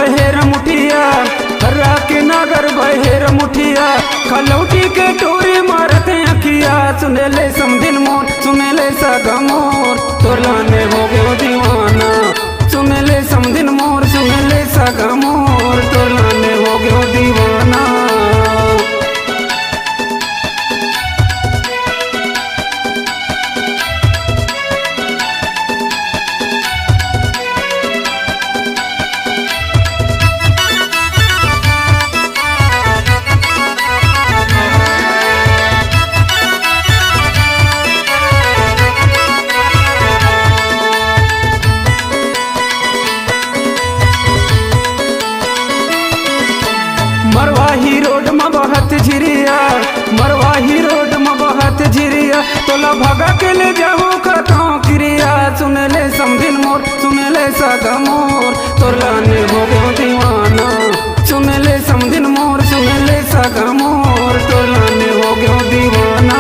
बहेर मुठिया, हर्रा के नागर बहेर मुठिया, खलौटी के टोरी मारते अखिया। सुने ले समधिन मोर, सुने ले सगा मोर, तोर लाने हो गयो दीवाना। सुने ले समधिन मोर, सुने ले सगा मोर, तोर लाने हो गयो दीवाना। मरवाही रोड में बहत झिरिया, मरवाही रोड में बहत झिरिया, तोला भगा के ले जाऊँ कथाओं क्रिया। सुन ले समधिन मोर, सुन ले सगा मोर, तोर लाने हो गयो दीवाना। सुन ले समधिन मोर, सुन ले सगा मोर, तोर लाने हो गयो दीवाना।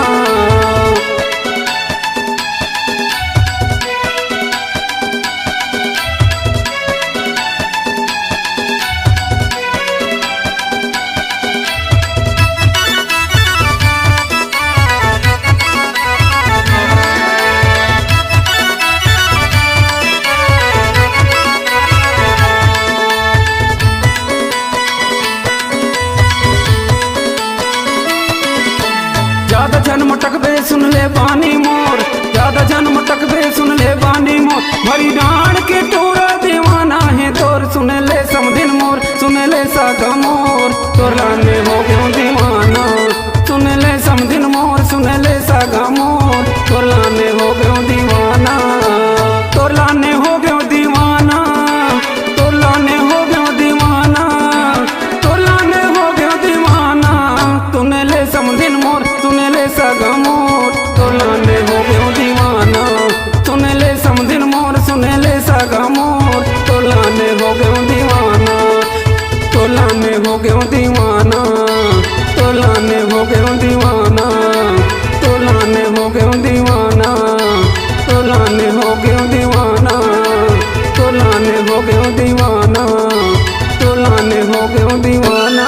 ज्यादा जन मटक बे सुन ले बानी मोर, ज्यादा जन मटक बे सुन ले बानी मोर, भरी डांड के टोरा दीवाना है तोर। सुन ले समधिन मोर, सुन ले सगा मोर, तोर लाने हो गयो दीवाना। सुन ले समधिन मोर, सुन ले सगा मोर, तोर लाने हो गयो दीवाना। तोर लाने हो गयो दीवाना, तोर लाने हो गयो दीवाना, तोर लाने हो गयो दीवाना। सुन ले समधिन मोर, सुन ले सगा मोर, तोर लाने हो गयो दीवाना। सुन ले समधिन मोर, सुन ले सगा मोर, तोर लाने हो गयो दीवाना। तोर लाने हो गयो दीवाना, तोर लाने हो गयो दीवाना, तोर लाने हो गयो दीवाना, तोर लाने हो गयो दीवाना, तोर लाने हो गयो दीवाना, तोर लाने हो गयो दीवाना।